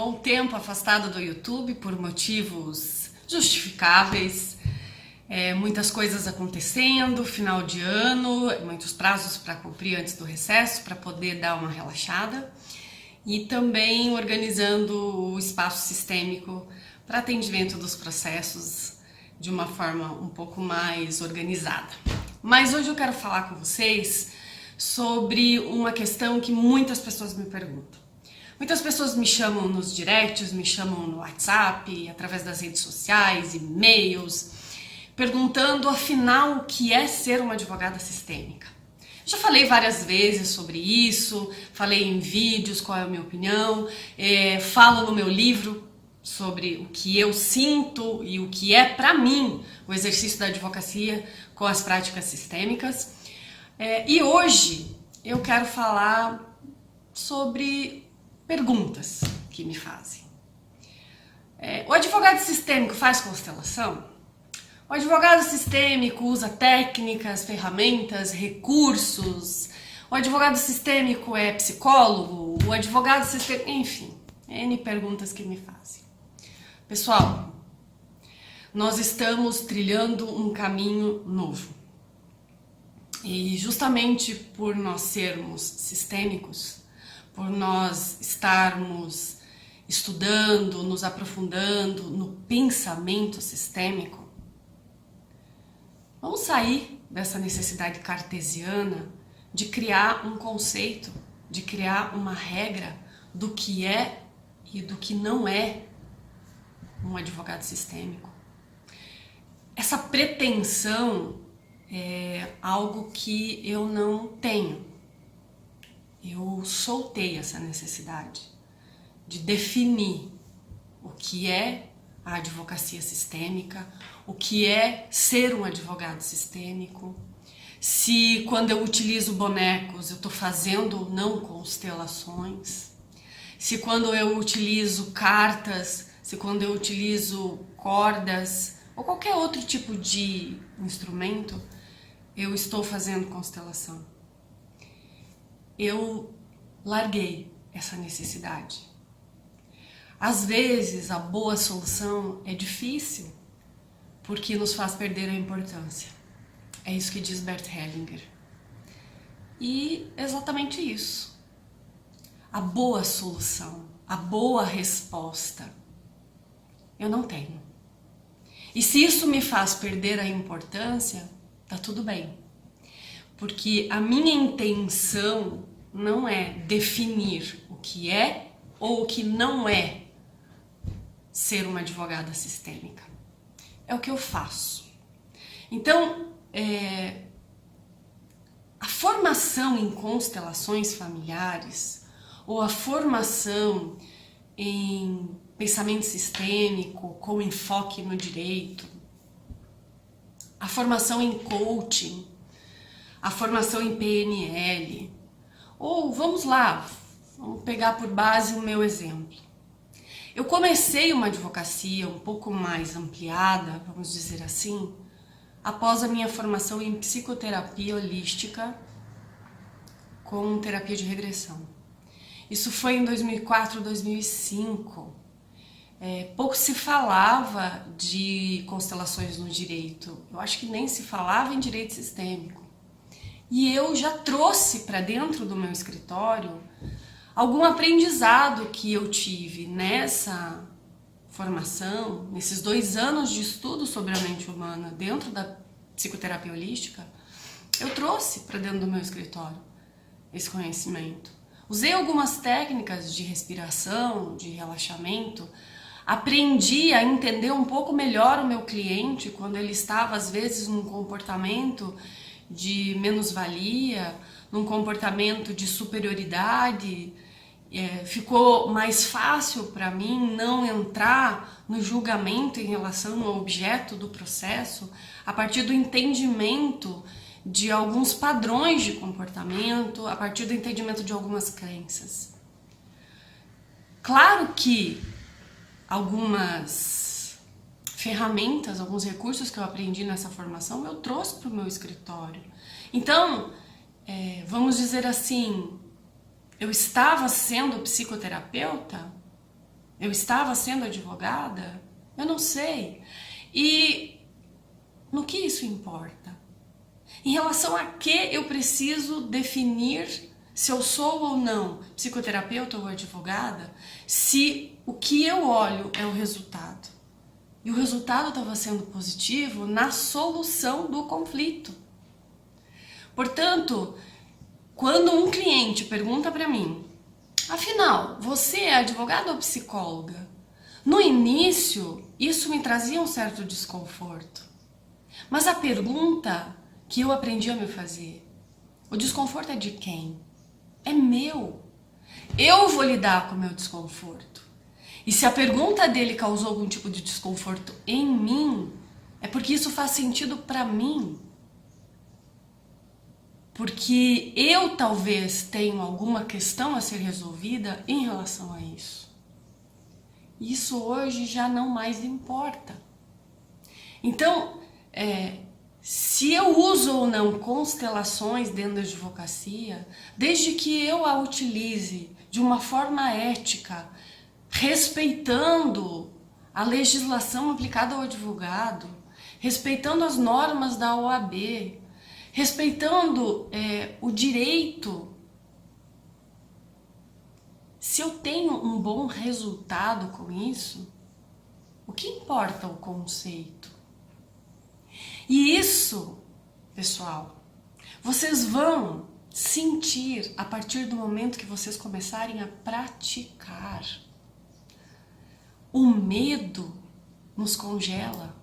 bom tempo afastada do YouTube por motivos justificáveis, muitas coisas acontecendo, final de ano, muitos prazos para cumprir antes do recesso, para poder dar uma relaxada, e também organizando o espaço sistêmico para atendimento dos processos de uma forma um pouco mais organizada. Mas hoje eu quero falar com vocês sobre uma questão que muitas pessoas me perguntam. Muitas pessoas me chamam nos directs, me chamam no WhatsApp, através das redes sociais, e-mails, perguntando afinal o que é ser uma advogada sistêmica. Já falei várias vezes sobre isso, falei em vídeos qual é a minha opinião, falo no meu livro sobre o que eu sinto e o que é para mim o exercício da advocacia com as práticas sistêmicas. E hoje eu quero falar sobre perguntas que me fazem. O advogado sistêmico faz constelação? O advogado sistêmico usa técnicas, ferramentas, recursos? O advogado sistêmico é psicólogo? O advogado sistêmico... Enfim, N perguntas que me fazem. Pessoal, nós estamos trilhando um caminho novo. E justamente por nós sermos sistêmicos, por nós estarmos estudando, nos aprofundando no pensamento sistêmico, vamos sair dessa necessidade cartesiana de criar um conceito, de criar uma regra do que é e do que não é um advogado sistêmico. Essa pretensão é algo que eu não tenho. Eu soltei essa necessidade de definir o que é a advocacia sistêmica, o que é ser um advogado sistêmico, se quando eu utilizo bonecos eu estou fazendo ou não constelações, se quando eu utilizo cartas, se quando eu utilizo cordas ou qualquer outro tipo de instrumento, eu estou fazendo constelação. Eu larguei essa necessidade. Às vezes a boa solução é difícil porque nos faz perder a importância. É isso que diz Bert Hellinger. E exatamente isso. A boa solução, a boa resposta, eu não tenho. E se isso me faz perder a importância, tá tudo bem. Porque a minha intenção não é definir o que é ou o que não é ser uma advogada sistêmica. É o que eu faço. Então, a formação em constelações familiares ou a formação em pensamento sistêmico com enfoque no direito, a formação em coaching, a formação em PNL, ou vamos lá, vamos pegar por base o meu exemplo. Eu comecei uma advocacia um pouco mais ampliada, vamos dizer assim, após a minha formação em psicoterapia holística com terapia de regressão. Isso foi em 2004, 2005. Pouco se falava de constelações no direito. Eu acho que nem se falava em direito sistêmico. E eu já trouxe para dentro do meu escritório algum aprendizado que eu tive nessa formação, nesses 2 anos de estudo sobre a mente humana dentro da psicoterapia holística. Eu trouxe para dentro do meu escritório esse conhecimento. Usei algumas técnicas de respiração, de relaxamento, aprendi a entender um pouco melhor o meu cliente quando ele estava às vezes num comportamento de menos-valia, num comportamento de superioridade. Ficou mais fácil para mim não entrar no julgamento em relação ao objeto do processo a partir do entendimento de alguns padrões de comportamento, a partir do entendimento de algumas crenças. Claro que algumas ferramentas, alguns recursos que eu aprendi nessa formação eu trouxe para o meu escritório. Então, vamos dizer assim, eu estava sendo psicoterapeuta, Eu estava sendo advogada? Eu não sei. E no que isso importa? Em relação a que eu preciso definir se eu sou ou não psicoterapeuta ou advogada, se o que eu olho é o resultado. E o resultado estava sendo positivo na solução do conflito. Portanto, quando um cliente pergunta para mim, afinal, você é advogada ou psicóloga? No início, isso me trazia um certo desconforto. Mas a pergunta que eu aprendi a me fazer, o desconforto é de quem? É meu. Eu vou lidar com o meu desconforto. E se a pergunta dele causou algum tipo de desconforto em mim, é porque isso faz sentido para mim. Porque eu talvez tenha alguma questão a ser resolvida em relação a isso. Isso hoje já não mais importa. Então, se eu uso ou não constelações dentro da advocacia, desde que eu a utilize de uma forma ética, respeitando a legislação aplicada ao advogado, respeitando as normas da OAB, respeitando o direito, se eu tenho um bom resultado com isso, o que importa o conceito? E isso, pessoal, vocês vão sentir a partir do momento que vocês começarem a praticar. O medo nos congela,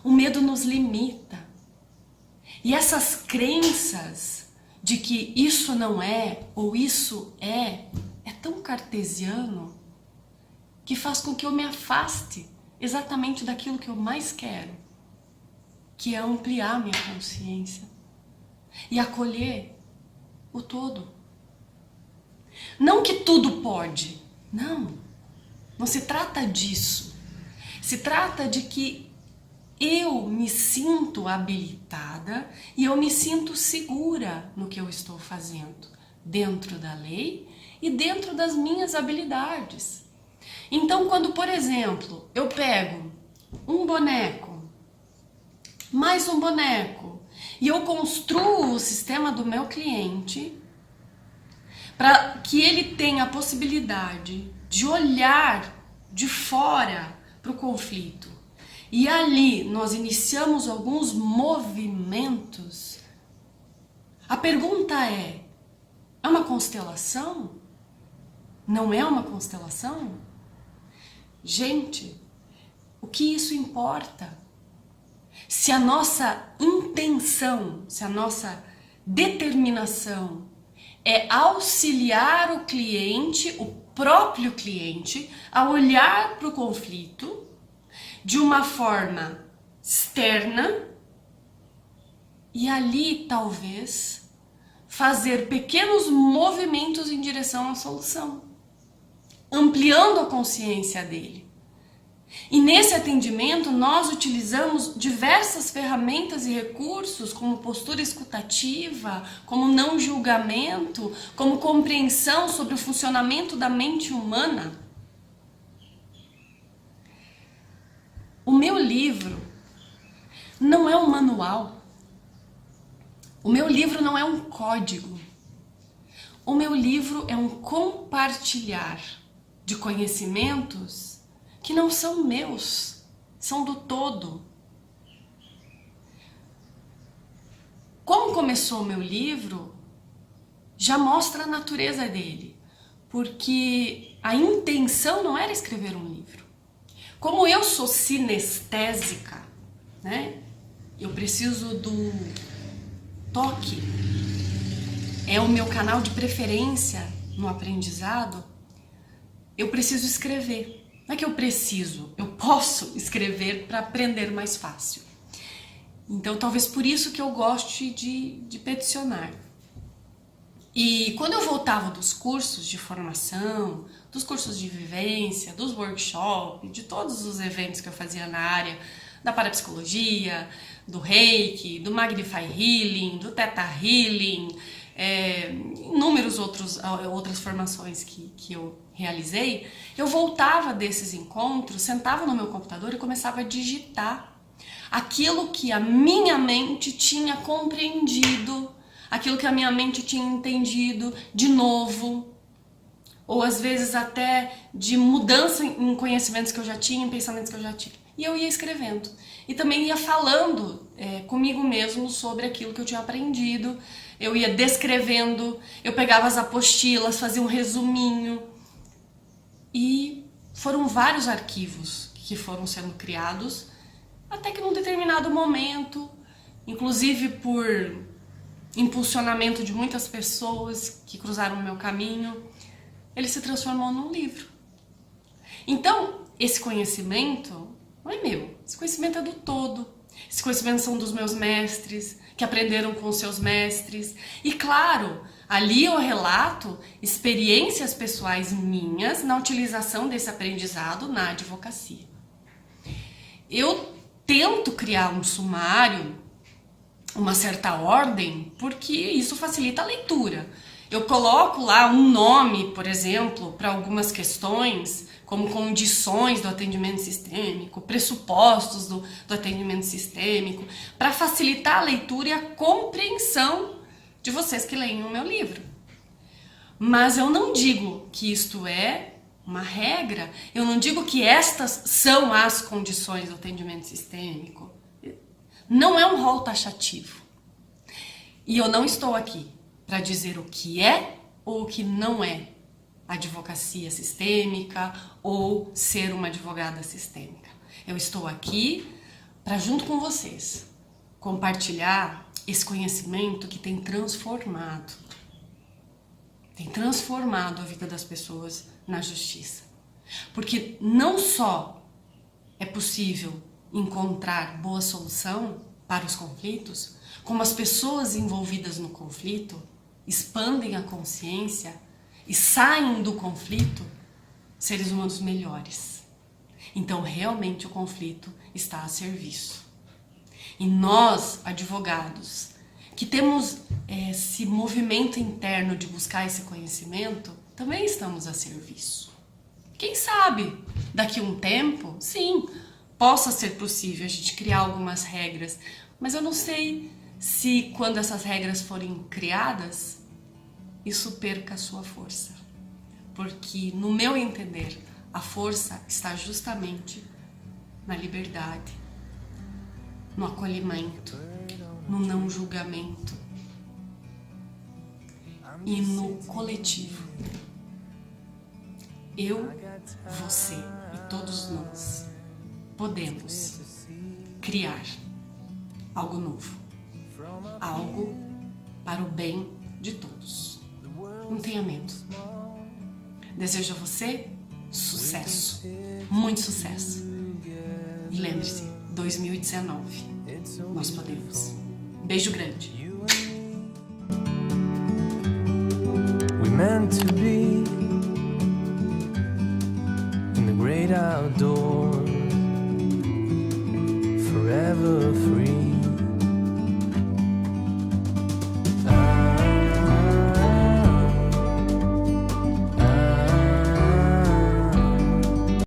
o medo nos limita. E essas crenças de que isso não é ou isso é tão cartesiano que faz com que eu me afaste exatamente daquilo que eu mais quero, que é ampliar minha consciência e acolher o todo. Não que tudo pode, não se trata disso. Se trata de que eu me sinto habilitada e eu me sinto segura no que eu estou fazendo, dentro da lei e dentro das minhas habilidades. Então, quando, por exemplo, eu pego um boneco, mais um boneco, e eu construo o sistema do meu cliente para que ele tenha a possibilidade de olhar de fora para o conflito, e ali nós iniciamos alguns movimentos, a pergunta é uma constelação? Não é uma constelação? Gente, o que isso importa? Se a nossa intenção, se a nossa determinação é auxiliar o cliente, o próprio cliente, a olhar para o conflito de uma forma externa e ali talvez fazer pequenos movimentos em direção à solução, ampliando a consciência dele. E nesse atendimento nós utilizamos diversas ferramentas e recursos, como postura escutativa, como não julgamento, como compreensão sobre o funcionamento da mente humana. O meu livro não é um manual. O meu livro não é um código. O meu livro é um compartilhar de conhecimentos que não são meus, são do todo. Como começou o meu livro, já mostra a natureza dele, porque a intenção não era escrever um livro. Como eu sou sinestésica, né? Eu preciso do toque, é o meu canal de preferência no aprendizado, eu preciso escrever. Não é que eu preciso, eu posso escrever para aprender mais fácil. Então talvez por isso que eu goste de peticionar. E quando eu voltava dos cursos de formação, dos cursos de vivência, dos workshops, de todos os eventos que eu fazia na área da parapsicologia, do Reiki, do Magnify Healing, do Theta Healing, inúmeras outras formações que eu realizei, eu voltava desses encontros, sentava no meu computador e começava a digitar aquilo que a minha mente tinha compreendido, aquilo que a minha mente tinha entendido de novo, ou às vezes até de mudança em conhecimentos que eu já tinha, em pensamentos que eu já tinha. E eu ia escrevendo. E também ia falando comigo mesmo sobre aquilo que eu tinha aprendido. Eu ia descrevendo, eu pegava as apostilas, fazia um resuminho. E foram vários arquivos que foram sendo criados, até que num determinado momento, inclusive por impulsionamento de muitas pessoas que cruzaram o meu caminho, ele se transformou num livro. Então, esse conhecimento não é meu, esse conhecimento é do todo. Esse conhecimento são dos meus mestres, que aprenderam com os seus mestres. E claro, ali eu relato experiências pessoais minhas na utilização desse aprendizado na advocacia. Eu tento criar um sumário, uma certa ordem, porque isso facilita a leitura. Eu coloco lá um nome, por exemplo, para algumas questões, como condições do atendimento sistêmico, pressupostos do atendimento sistêmico, para facilitar a leitura e a compreensão de vocês que leem o meu livro. Mas eu não digo que isto é uma regra, eu não digo que estas são as condições do atendimento sistêmico. Não é um rol taxativo. E eu não estou aqui para dizer o que é ou o que não é advocacia sistêmica ou ser uma advogada sistêmica. Eu estou aqui para, junto com vocês, compartilhar esse conhecimento que tem transformado a vida das pessoas na justiça. Porque não só é possível encontrar boa solução para os conflitos, como as pessoas envolvidas no conflito expandem a consciência e saem do conflito seres humanos melhores. Então, realmente, o conflito está a serviço. E nós, advogados, que temos esse movimento interno de buscar esse conhecimento, também estamos a serviço. Quem sabe, daqui a um tempo, sim, possa ser possível a gente criar algumas regras, mas eu não sei se quando essas regras forem criadas, isso perca a sua força. Porque, no meu entender, a força está justamente na liberdade, no acolhimento, no não julgamento e no coletivo. Eu, você e todos nós podemos criar algo novo, algo para o bem de todos. Não tenha medo. Desejo a você sucesso, muito sucesso. E lembre-se, 2019, nós podemos. Beijo grande. We meant to be